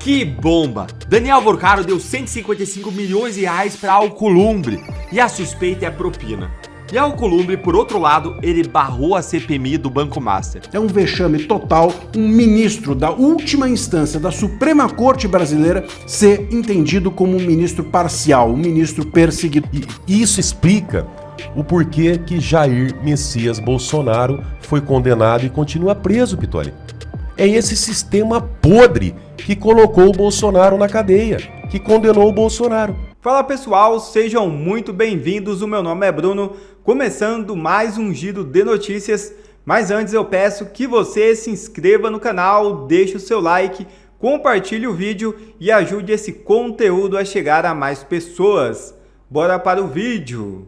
Que bomba! Daniel Vorcaro deu 155 milhões de reais para Alcolumbre e a suspeita é propina. E a Alcolumbre, por outro lado, ele barrou a CPMI do Banco Master. É um vexame total um ministro da última instância da Suprema Corte Brasileira ser entendido como um ministro parcial, um ministro perseguido. E isso explica o porquê que Jair Messias Bolsonaro foi condenado e continua preso, Pitoli. É esse sistema podre que colocou o Bolsonaro na cadeia, que condenou o Bolsonaro. Fala pessoal, sejam muito bem-vindos, o meu nome é Bruno, começando mais um giro de notícias, mas antes eu peço que você se inscreva no canal, deixe o seu like, compartilhe o vídeo e ajude esse conteúdo a chegar a mais pessoas. Bora para o vídeo!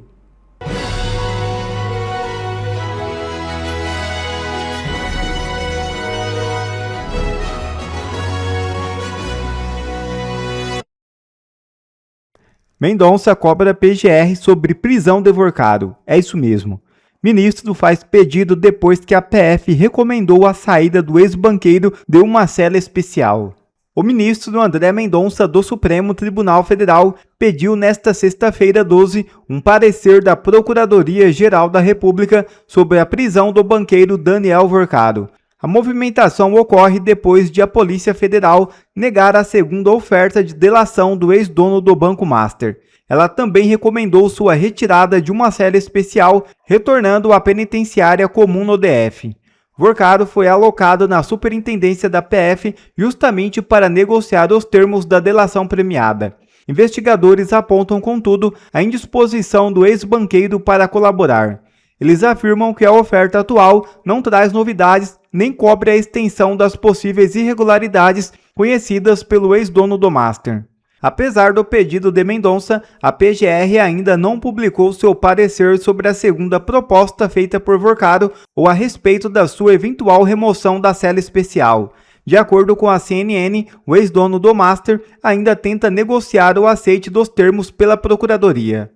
Mendonça cobra PGR sobre prisão de Vorcaro. É isso mesmo. Ministro faz pedido depois que a PF recomendou a saída do ex-banqueiro de uma cela especial. O ministro André Mendonça do Supremo Tribunal Federal pediu nesta sexta-feira 12 um parecer da Procuradoria-Geral da República sobre a prisão do banqueiro Daniel Vorcaro. A movimentação ocorre depois de a Polícia Federal negar a segunda oferta de delação do ex-dono do Banco Master. Ela também recomendou sua retirada de uma cela especial, retornando à penitenciária comum no DF. Vorcaro foi alocado na superintendência da PF justamente para negociar os termos da delação premiada. Investigadores apontam, contudo, a indisposição do ex-banqueiro para colaborar. Eles afirmam que a oferta atual não traz novidades nem cobre a extensão das possíveis irregularidades conhecidas pelo ex-dono do Master. Apesar do pedido de Mendonça, a PGR ainda não publicou seu parecer sobre a segunda proposta feita por Vorcaro ou a respeito da sua eventual remoção da cela especial. De acordo com a CNN, o ex-dono do Master ainda tenta negociar o aceite dos termos pela Procuradoria.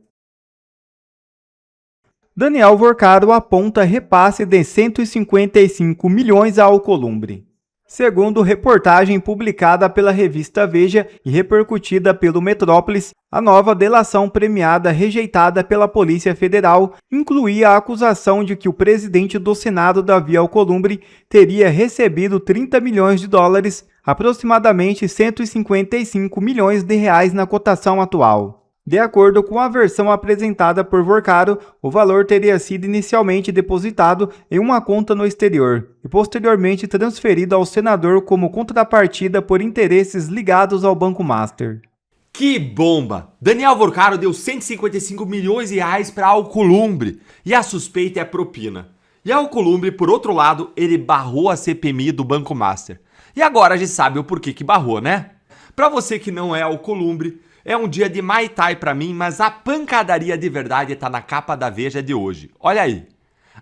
Daniel Vorcaro aponta repasse de 155 milhões à Alcolumbre. Segundo reportagem publicada pela revista Veja e repercutida pelo Metrópolis, a nova delação premiada rejeitada pela Polícia Federal incluía a acusação de que o presidente do Senado, Davi Alcolumbre, teria recebido 30 milhões de dólares, aproximadamente 155 milhões de reais na cotação atual. De acordo com a versão apresentada por Vorcaro, o valor teria sido inicialmente depositado em uma conta no exterior e posteriormente transferido ao senador como contrapartida por interesses ligados ao Banco Master. Que bomba! Daniel Vorcaro deu 155 milhões de reais para Alcolumbre e a suspeita é propina. E a Alcolumbre, por outro lado, ele barrou a CPMI do Banco Master. E agora a gente sabe o porquê que barrou, né? Para você que não é Alcolumbre, é um dia de Muay Thai pra mim, mas a pancadaria de verdade tá na capa da Veja de hoje. Olha aí.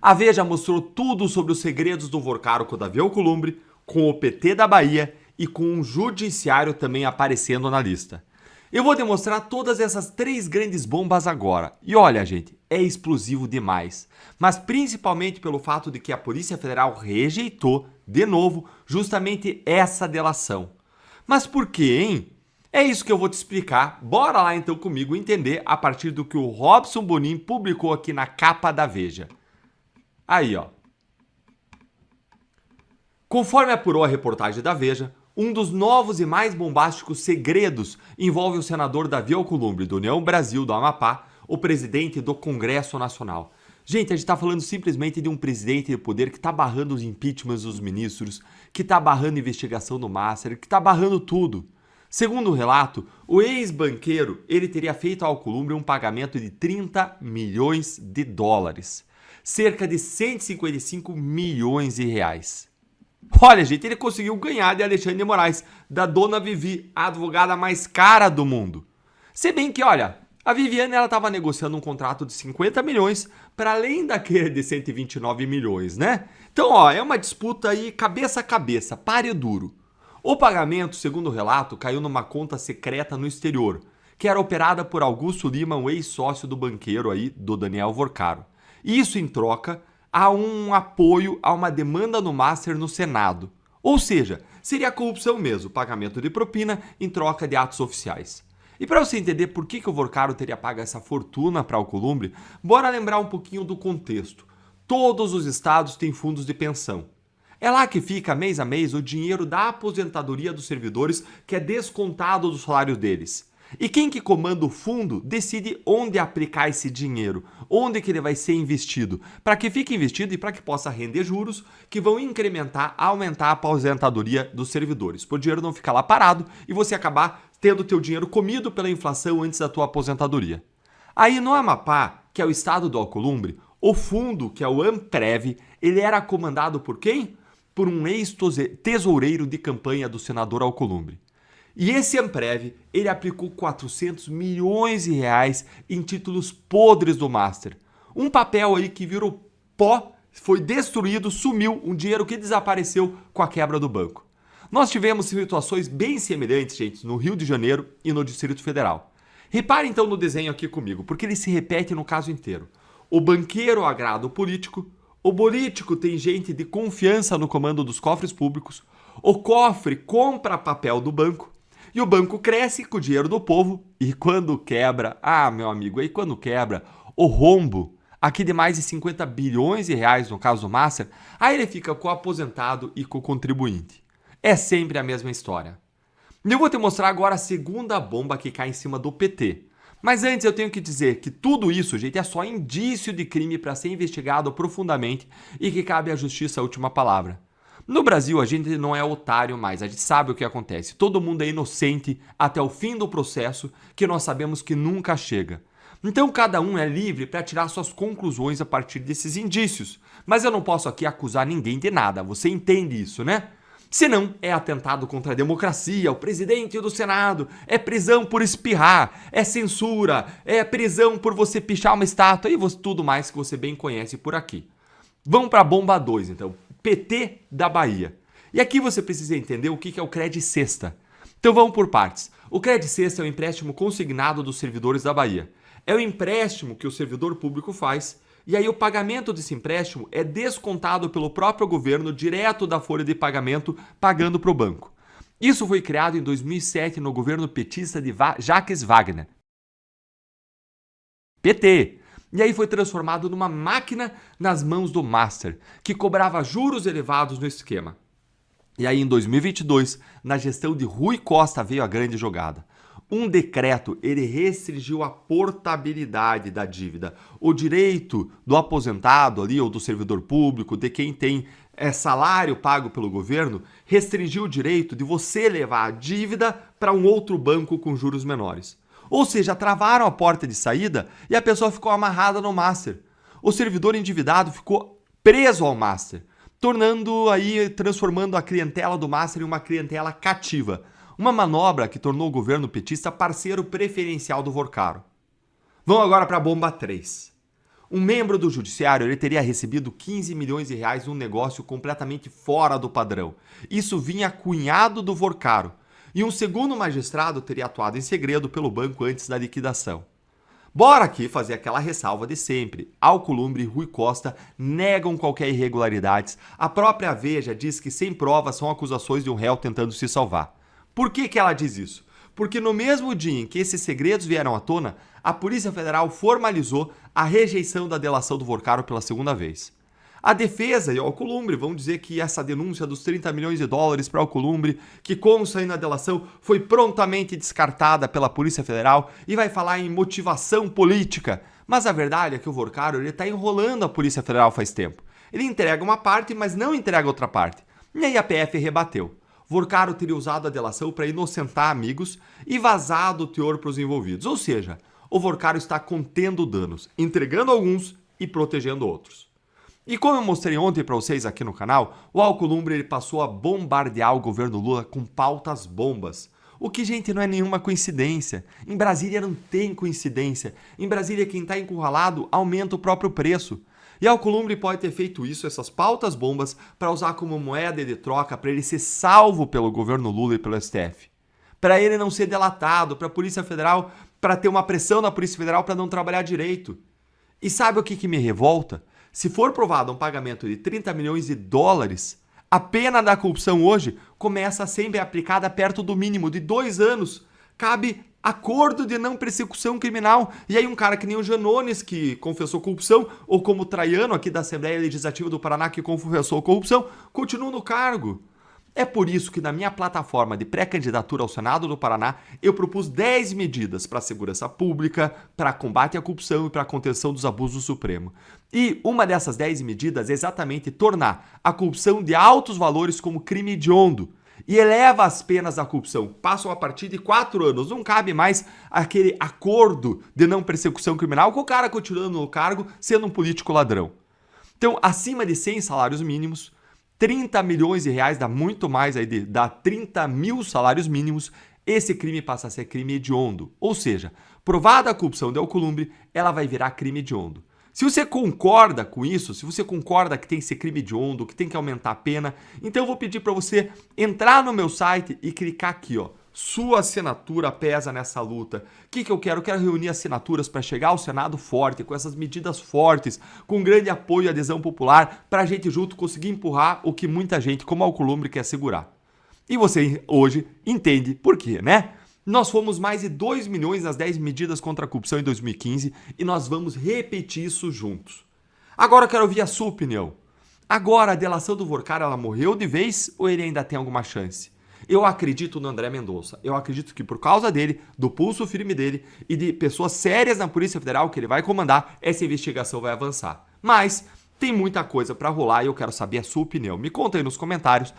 A Veja mostrou tudo sobre os segredos do Vorcaro com o Davi Alcolumbre, com o PT da Bahia e com um judiciário também aparecendo na lista. Eu vou demonstrar todas essas três grandes bombas agora. E olha, gente, é explosivo demais. Mas principalmente pelo fato de que a Polícia Federal rejeitou, de novo, justamente essa delação. Mas por quê, hein? É isso que eu vou te explicar. Bora lá então comigo entender a partir do que o Robson Bonin publicou aqui na capa da Veja. Aí, ó. Conforme apurou a reportagem da Veja, um dos novos e mais bombásticos segredos envolve o senador Davi Alcolumbre, do União Brasil do Amapá, o presidente do Congresso Nacional. Gente, a gente está falando simplesmente de um presidente de poder que está barrando os impeachments dos ministros, que está barrando a investigação do Master, que está barrando tudo. Segundo o relato, o ex-banqueiro ele teria feito ao Alcolumbre um pagamento de 30 milhões de dólares, cerca de 155 milhões de reais. Olha, gente, ele conseguiu ganhar de Alexandre de Moraes, da dona Vivi, a advogada mais cara do mundo. Se bem que, olha, a Viviane estava negociando um contrato de 50 milhões para além daquele de 129 milhões, né? Então, ó, é uma disputa aí cabeça a cabeça, páreo duro. O pagamento, segundo o relato, caiu numa conta secreta no exterior, que era operada por Augusto Lima, um ex-sócio do banqueiro aí, do Daniel Vorcaro. Isso em troca a um apoio a uma demanda no Master no Senado. Ou seja, seria corrupção mesmo, pagamento de propina em troca de atos oficiais. E para você entender por que o Vorcaro teria pago essa fortuna para Alcolumbre, bora lembrar um pouquinho do contexto. Todos os estados têm fundos de pensão. É lá que fica, mês a mês, o dinheiro da aposentadoria dos servidores que é descontado do salário deles. E quem que comanda o fundo decide onde aplicar esse dinheiro, onde que ele vai ser investido, para que fique investido e para que possa render juros que vão aumentar a aposentadoria dos servidores, para o dinheiro não ficar lá parado e você acabar tendo teu dinheiro comido pela inflação antes da tua aposentadoria. Aí no Amapá, que é o estado do Alcolumbre, o fundo, que é o Amprev, ele era comandado por quem? Por um ex-tesoureiro de campanha do senador Alcolumbre. E esse Amprev, ele aplicou 400 milhões de reais em títulos podres do Master. Um papel aí que virou pó, foi destruído, sumiu, um dinheiro que desapareceu com a quebra do banco. Nós tivemos situações bem semelhantes, gente, no Rio de Janeiro e no Distrito Federal. Repare então no desenho aqui comigo, porque ele se repete no caso inteiro. O banqueiro agrada o político tem gente de confiança no comando dos cofres públicos, o cofre compra papel do banco, e o banco cresce com o dinheiro do povo, e quando quebra, meu amigo, aí quando quebra, o rombo, aqui de mais de 50 bilhões de reais no caso do Master, aí ele fica com o aposentado e com o contribuinte. É sempre a mesma história. E eu vou te mostrar agora a segunda bomba que cai em cima do PT. Mas antes eu tenho que dizer que tudo isso, gente, é só indício de crime para ser investigado profundamente e que cabe à justiça a última palavra. No Brasil, a gente não é otário mais, a gente sabe o que acontece. Todo mundo é inocente até o fim do processo, que nós sabemos que nunca chega. Então cada um é livre para tirar suas conclusões a partir desses indícios. Mas eu não posso aqui acusar ninguém de nada, você entende isso, né? Senão é atentado contra a democracia, o presidente do Senado, é prisão por espirrar, é censura, é prisão por você pichar uma estátua e tudo mais que você bem conhece por aqui. Vamos para a bomba 2, então. PT da Bahia. E aqui você precisa entender o que é o Cred Sexta. Então vamos por partes. O Cred Sexta é um empréstimo consignado dos servidores da Bahia. É o empréstimo que o servidor público faz e aí o pagamento desse empréstimo é descontado pelo próprio governo direto da folha de pagamento, pagando para o banco. Isso foi criado em 2007 no governo petista de Jacques Wagner. PT. E aí foi transformado numa máquina nas mãos do Master, que cobrava juros elevados no esquema. E aí em 2022, na gestão de Rui Costa, veio a grande jogada. Um decreto, ele restringiu a portabilidade da dívida. O direito do aposentado ali, ou do servidor público, de quem tem salário pago pelo governo, restringiu o direito de você levar a dívida para um outro banco com juros menores. Ou seja, travaram a porta de saída e a pessoa ficou amarrada no Master. O servidor endividado ficou preso ao Master, transformando a clientela do Master em uma clientela cativa. Uma manobra que tornou o governo petista parceiro preferencial do Vorcaro. Vamos agora para a bomba 3. Um membro do judiciário ele teria recebido 15 milhões de reais num negócio completamente fora do padrão. Isso vinha cunhado do Vorcaro. E um segundo magistrado teria atuado em segredo pelo banco antes da liquidação. Bora aqui fazer aquela ressalva de sempre. Alcolumbre e Rui Costa negam qualquer irregularidades. A própria Veja diz que sem provas são acusações de um réu tentando se salvar. Por que ela diz isso? Porque no mesmo dia em que esses segredos vieram à tona, a Polícia Federal formalizou a rejeição da delação do Vorcaro pela segunda vez. A defesa e o Alcolumbre vão dizer que essa denúncia dos 30 milhões de dólares para o Alcolumbre, que consta aí na delação, foi prontamente descartada pela Polícia Federal e vai falar em motivação política. Mas a verdade é que o Vorcaro está enrolando a Polícia Federal faz tempo. Ele entrega uma parte, mas não entrega outra parte. E aí a PF rebateu. Vorcaro teria usado a delação para inocentar amigos e vazado o teor para os envolvidos. Ou seja, o Vorcaro está contendo danos, entregando alguns e protegendo outros. E como eu mostrei ontem para vocês aqui no canal, o Alcolumbre ele passou a bombardear o governo Lula com pautas bombas. O que, gente, não é nenhuma coincidência. Em Brasília não tem coincidência. Em Brasília quem está encurralado aumenta o próprio preço. E Alcolumbre pode ter feito isso, essas pautas bombas, para usar como moeda de troca para ele ser salvo pelo governo Lula e pelo STF. Para ele não ser delatado, para a Polícia Federal, para ter uma pressão na Polícia Federal para não trabalhar direito. E sabe o que me revolta? Se for provado um pagamento de 30 milhões de dólares, a pena da corrupção hoje começa a ser aplicada perto do mínimo de 2 anos. Cabe acordo de não persecução criminal. E aí um cara que nem o Janones, que confessou corrupção, ou como o Traiano aqui da Assembleia Legislativa do Paraná, que confessou corrupção, continua no cargo. É por isso que na minha plataforma de pré-candidatura ao Senado do Paraná, eu propus 10 medidas para a segurança pública, para combate à corrupção e para a contenção dos abusos do Supremo. E uma dessas 10 medidas é exatamente tornar a corrupção de altos valores como crime hediondo. E eleva as penas da corrupção, passam a partir de 4 anos. Não cabe mais aquele acordo de não persecução criminal com o cara continuando no cargo sendo um político ladrão. Então, acima de 100 salários mínimos, 30 milhões de reais, dá muito mais aí, dá 30 mil salários mínimos, esse crime passa a ser crime hediondo. Ou seja, provada a corrupção de Alcolumbre, ela vai virar crime hediondo. Se você concorda com isso, se você concorda que tem que ser crime hediondo, que tem que aumentar a pena, então eu vou pedir para você entrar no meu site e clicar aqui, ó. Sua assinatura pesa nessa luta. O que eu quero? Eu quero reunir assinaturas para chegar ao Senado forte, com essas medidas fortes, com grande apoio e adesão popular, para a gente junto conseguir empurrar o que muita gente, como Alcolumbre, quer segurar. E você hoje entende por quê, né? Nós fomos mais de 2 milhões nas 10 medidas contra a corrupção em 2015 e nós vamos repetir isso juntos. Agora eu quero ouvir a sua opinião. Agora a delação do Vorcar, ela morreu de vez ou ele ainda tem alguma chance? Eu acredito no André Mendonça. Eu acredito que por causa dele, do pulso firme dele e de pessoas sérias na Polícia Federal que ele vai comandar, essa investigação vai avançar. Mas tem muita coisa para rolar e eu quero saber a sua opinião. Me conta aí nos comentários.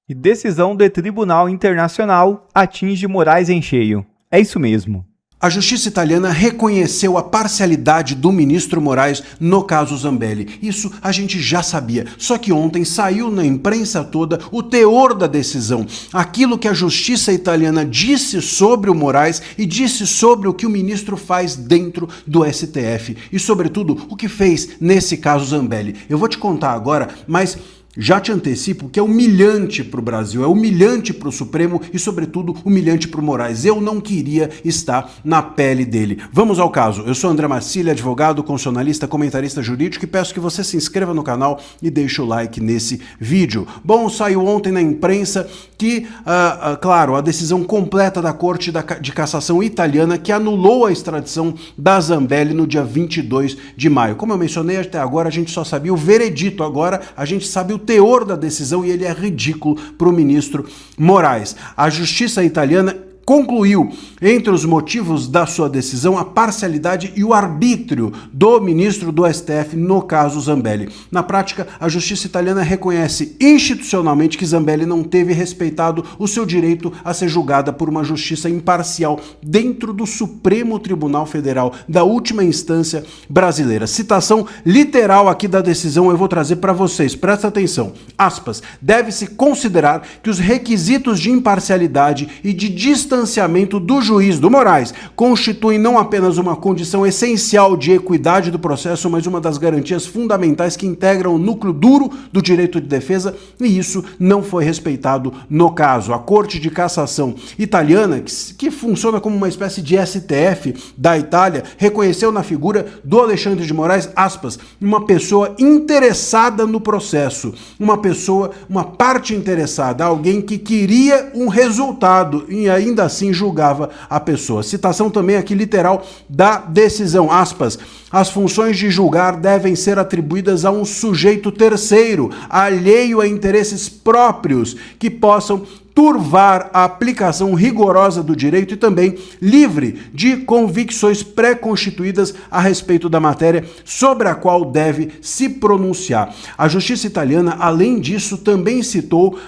E decisão do Tribunal Internacional atinge Moraes em cheio. É isso mesmo. A justiça italiana reconheceu a parcialidade do ministro Moraes no caso Zambelli. Isso a gente já sabia, só que ontem saiu na imprensa toda o teor da decisão. Aquilo que a justiça italiana disse sobre o Moraes e disse sobre o que o ministro faz dentro do STF. E, sobretudo, o que fez nesse caso Zambelli. Eu vou te contar agora, mas já te antecipo que é humilhante para o Brasil, é humilhante para o Supremo e, sobretudo, humilhante para o Moraes. Eu não queria estar na pele dele. Vamos ao caso. Eu sou André Marcília, advogado, constitucionalista, comentarista jurídico e peço que você se inscreva no canal e deixe o like nesse vídeo. Bom, saiu ontem na imprensa que, claro, a decisão completa da Corte de Cassação italiana que anulou a extradição da Zambelli no dia 22 de maio. Como eu mencionei, até agora a gente só sabia o veredito, agora a gente sabe o teor da decisão e ele é ridículo para o ministro Moraes. A justiça italiana concluiu, entre os motivos da sua decisão, a parcialidade e o arbítrio do ministro do STF no caso Zambelli. Na prática, a justiça italiana reconhece institucionalmente que Zambelli não teve respeitado o seu direito a ser julgada por uma justiça imparcial dentro do Supremo Tribunal Federal, da última instância brasileira. Citação literal aqui da decisão eu vou trazer para vocês. Presta atenção. Aspas. Deve-se considerar que os requisitos de imparcialidade e de distanciamento do juiz do Moraes constitui não apenas uma condição essencial de equidade do processo, mas uma das garantias fundamentais que integram o núcleo duro do direito de defesa, e isso não foi respeitado no caso. A Corte de Cassação italiana, que funciona como uma espécie de STF da Itália, reconheceu na figura do Alexandre de Moraes, aspas, uma pessoa interessada no processo, uma pessoa, uma parte interessada, alguém que queria um resultado e ainda assim julgava a pessoa. Citação também aqui literal da decisão, aspas, as funções de julgar devem ser atribuídas a um sujeito terceiro, alheio a interesses próprios, que possam turvar a aplicação rigorosa do direito e também livre de convicções pré-constituídas a respeito da matéria sobre a qual deve se pronunciar. A justiça italiana, além disso, também citou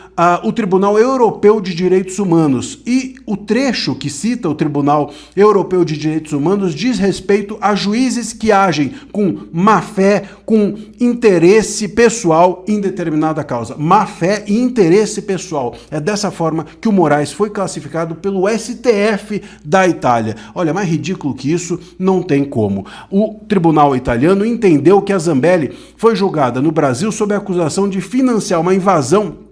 o Tribunal Europeu de Direitos Humanos e o trecho que cita o Tribunal Europeu de Direitos Humanos diz respeito a juízes que agem com má fé, com interesse pessoal em determinada causa. Má fé e interesse pessoal. É dessa forma que o Moraes foi classificado pelo STF da Itália. Olha, mais ridículo que isso não tem como. O tribunal italiano entendeu que a Zambelli foi julgada no Brasil sob a acusação de financiar uma invasão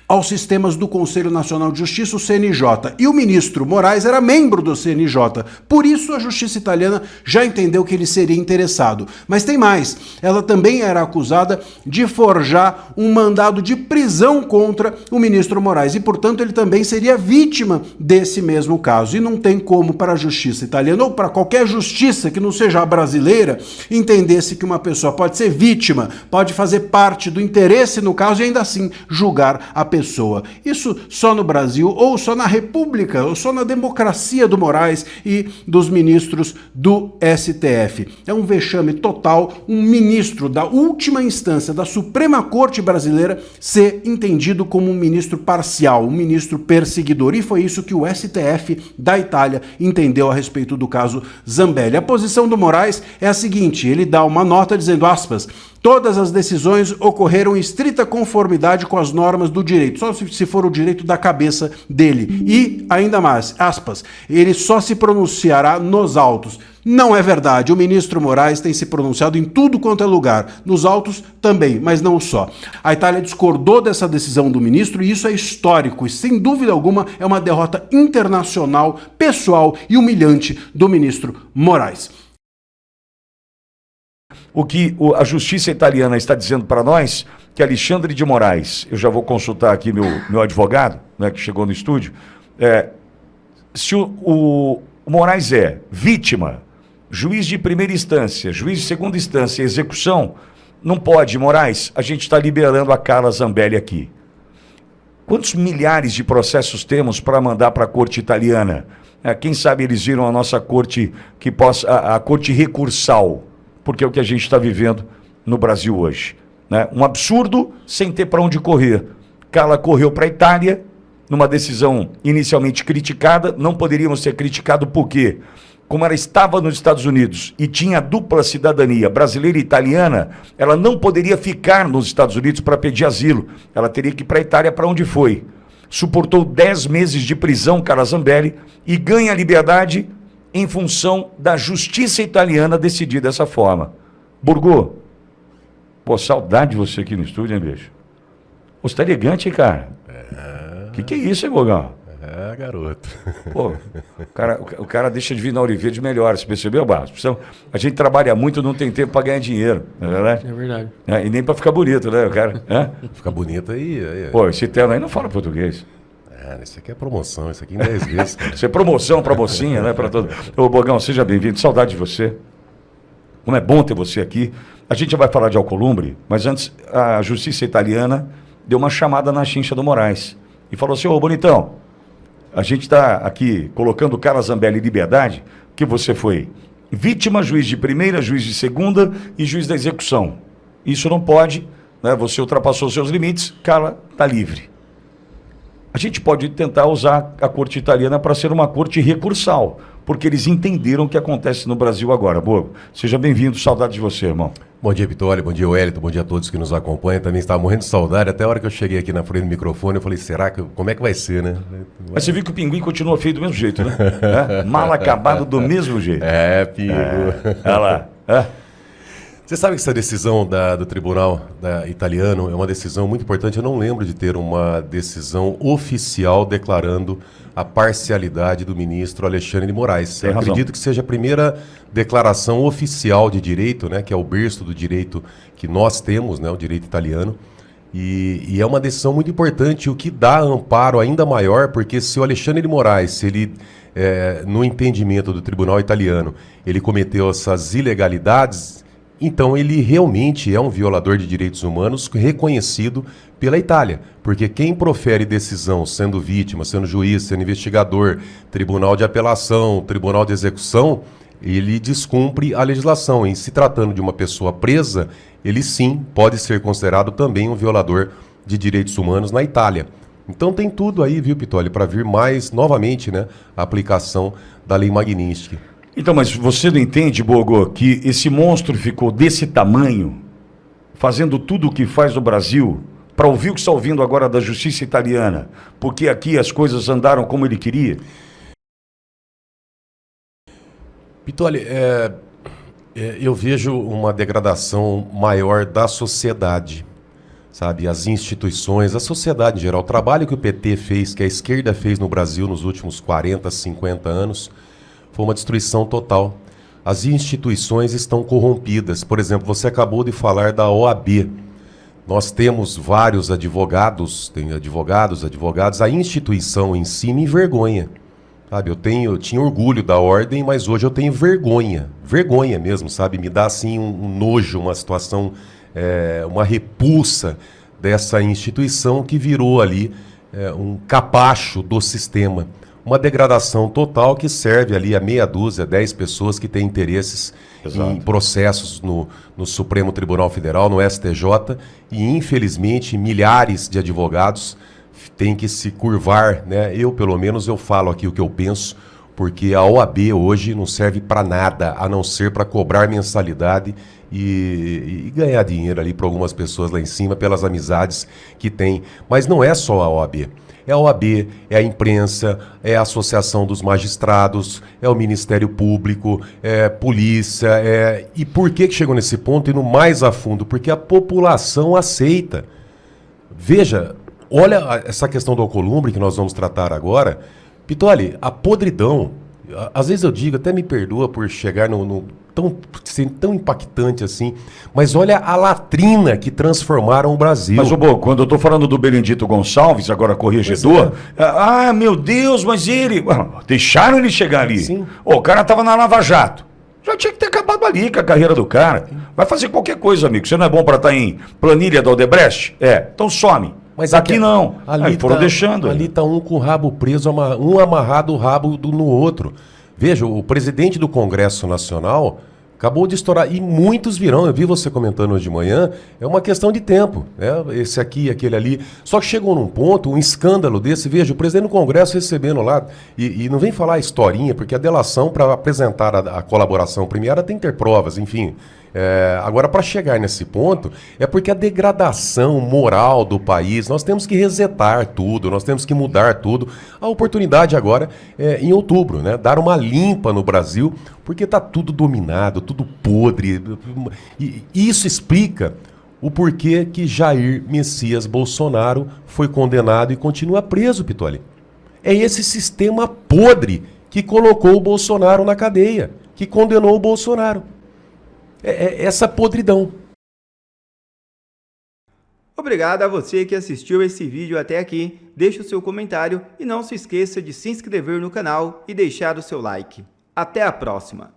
aos sistemas do Conselho Nacional de Justiça, o CNJ. E o ministro Moraes era membro do CNJ. Por isso a justiça italiana já entendeu que ele seria interessado. Mas tem mais. Ela também era acusada de forjar um mandado de prisão contra o ministro Moraes. E, portanto, ele também seria vítima desse mesmo caso. E não tem como para a justiça italiana ou para qualquer justiça que não seja a brasileira entender-se que uma pessoa pode ser vítima, pode fazer parte do interesse no caso e ainda assim julgar a pessoa. Isso só no Brasil, ou só na República, ou só na democracia do Moraes e dos ministros do STF. É um vexame total um ministro da última instância da Suprema Corte brasileira ser entendido como um ministro parcial, um ministro perseguidor. E foi isso que o STF da Itália entendeu a respeito do caso Zambelli. A posição do Moraes é a seguinte, ele dá uma nota dizendo, aspas, todas as decisões ocorreram em estrita conformidade com as normas do direito, só se for o direito da cabeça dele. E, ainda mais, aspas, ele só se pronunciará nos autos. Não é verdade, o ministro Moraes tem se pronunciado em tudo quanto é lugar, nos autos também, mas não só. A Itália discordou dessa decisão do ministro e isso é histórico e, sem dúvida alguma, é uma derrota internacional, pessoal e humilhante do ministro Moraes. O que a justiça italiana está dizendo para nós, que Alexandre de Moraes, eu já vou consultar aqui meu advogado, né, que chegou no estúdio, se o Moraes é vítima, juiz de primeira instância, juiz de segunda instância, execução, não pode, Moraes, a gente está liberando a Carla Zambelli aqui. Quantos milhares de processos temos para mandar para a corte italiana? Quem sabe eles viram a nossa corte, a corte recursal, porque é o que a gente está vivendo no Brasil hoje. Né? Um absurdo sem ter para onde correr. Carla correu para a Itália, numa decisão inicialmente criticada, não poderíamos ser criticados por quê? Como ela estava nos Estados Unidos e tinha dupla cidadania brasileira e italiana, ela não poderia ficar nos Estados Unidos para pedir asilo. Ela teria que ir para a Itália, para onde foi. Suportou 10 meses de prisão, Carla Zambelli, e ganha liberdade em função da justiça italiana decidir dessa forma. Burgo, pô, saudade de você aqui no estúdio, hein, bicho? Você tá elegante, hein, cara? Que é isso, hein, Bogão? Garoto. Pô, o cara deixa de vir na Ouro Verde melhor, você percebeu, Barros? A gente trabalha muito, não tem tempo para ganhar dinheiro, não é verdade? É verdade. E nem para ficar bonito, né, o cara? Fica bonito aí. Pô, esse terno aí não fala português. Isso aqui é promoção, isso aqui em 10 vezes. Cara. Isso é promoção pra mocinha, né? Pra todo... Ô, Bogão, seja bem-vindo. Saudade de você. Como é bom ter você aqui. A gente já vai falar de Alcolumbre, mas antes a justiça italiana deu uma chamada na chincha do Moraes e falou assim, ô, bonitão, a gente está aqui colocando o Carla Zambelli em liberdade, que você foi vítima, juiz de primeira, juiz de segunda e juiz da execução. Isso não pode, né? Você ultrapassou seus limites, Carla está livre. A gente pode tentar usar a corte italiana para ser uma corte recursal, porque eles entenderam o que acontece no Brasil agora. Boa, seja bem-vindo, saudade de você, irmão. Bom dia, Pitoli, bom dia, Wellington, bom dia a todos que nos acompanham. Também estava morrendo de saudade, até a hora que eu cheguei aqui na frente do microfone, eu falei, como é que vai ser, né? Mas você viu que o Pinguim continua feio do mesmo jeito, né? Mal acabado do mesmo jeito. Pingu. Olha lá. Você sabe que essa decisão do tribunal italiano é uma decisão muito importante. Eu não lembro de ter uma decisão oficial declarando a parcialidade do ministro Alexandre de Moraes. Eu acredito que seja a primeira declaração oficial de direito, né, que é o berço do direito que nós temos, né, o direito italiano. E é uma decisão muito importante, o que dá amparo ainda maior, porque se o Alexandre de Moraes, se ele, no entendimento do tribunal italiano, ele cometeu essas ilegalidades, então ele realmente é um violador de direitos humanos reconhecido pela Itália, porque quem profere decisão sendo vítima, sendo juiz, sendo investigador, tribunal de apelação, tribunal de execução, ele descumpre a legislação. Em se tratando de uma pessoa presa, ele sim pode ser considerado também um violador de direitos humanos na Itália. Então tem tudo aí, viu, Pitoli, para vir mais novamente, né, a aplicação da lei Magnitsky. Então, mas você não entende, Bogo, que esse monstro ficou desse tamanho, fazendo tudo o que faz no Brasil, para ouvir o que está ouvindo agora da justiça italiana, porque aqui as coisas andaram como ele queria? Pitoli, eu vejo uma degradação maior da sociedade, sabe? As instituições, a sociedade em geral. O trabalho que o PT fez, que a esquerda fez no Brasil nos últimos 40, 50 anos, foi uma destruição total. As instituições estão corrompidas. Por exemplo, você acabou de falar da OAB. Nós temos vários advogados, tem advogados. A instituição em si me envergonha. Sabe, eu tinha orgulho da ordem, mas hoje eu tenho vergonha. Vergonha mesmo, sabe? Me dá assim um nojo, uma situação, uma repulsa dessa instituição que virou ali um capacho do sistema. Uma degradação total que serve ali a meia dúzia, 10 pessoas que têm interesses em processos no Supremo Tribunal Federal, no STJ, e infelizmente milhares de advogados têm que se curvar, né? Pelo menos, eu falo aqui o que eu penso, porque a OAB hoje não serve para nada, a não ser para cobrar mensalidade e ganhar dinheiro ali para algumas pessoas lá em cima, pelas amizades que tem. Mas não é só a OAB. É a OAB, é a imprensa, é a Associação dos Magistrados, é o Ministério Público, é polícia. E por que chegou nesse ponto? Indo mais a fundo, porque a população aceita. Veja, olha essa questão do Alcolumbre que nós vamos tratar agora. Pitoli, a podridão, às vezes eu digo, até me perdoa por chegar sendo tão impactante assim, mas olha a latrina que transformaram o Brasil. Mas, quando eu estou falando do Benedito Gonçalves, agora corregedor, meu Deus, mas deixaram ele chegar ali. Sim. O cara estava na Lava Jato. Já tinha que ter acabado ali com a carreira do cara. Vai fazer qualquer coisa, amigo. Você não é bom para estar em planilha da Odebrecht? Então some. Mas aqui não. Ali foram deixando. Ali está um com o rabo preso, um amarrado o rabo no outro. Veja, o presidente do Congresso Nacional acabou de estourar, e muitos virão, eu vi você comentando hoje de manhã, é uma questão de tempo, né? Esse aqui, aquele ali. Só que chegou num ponto, um escândalo desse, veja, o presidente do Congresso recebendo lá, e não vem falar a historinha, porque a delação para apresentar a colaboração premiada tem que ter provas, enfim. Agora, para chegar nesse ponto, é porque a degradação moral do país, nós temos que resetar tudo, nós temos que mudar tudo. A oportunidade agora é em outubro, né? Dar uma limpa no Brasil, porque está tudo dominado, tudo podre. E isso explica o porquê que Jair Messias Bolsonaro foi condenado e continua preso, Pitoli. É esse sistema podre que colocou o Bolsonaro na cadeia, que condenou o Bolsonaro. Essa podridão. Obrigado a você que assistiu esse vídeo até aqui. Deixe o seu comentário e não se esqueça de se inscrever no canal e deixar o seu like. Até a próxima!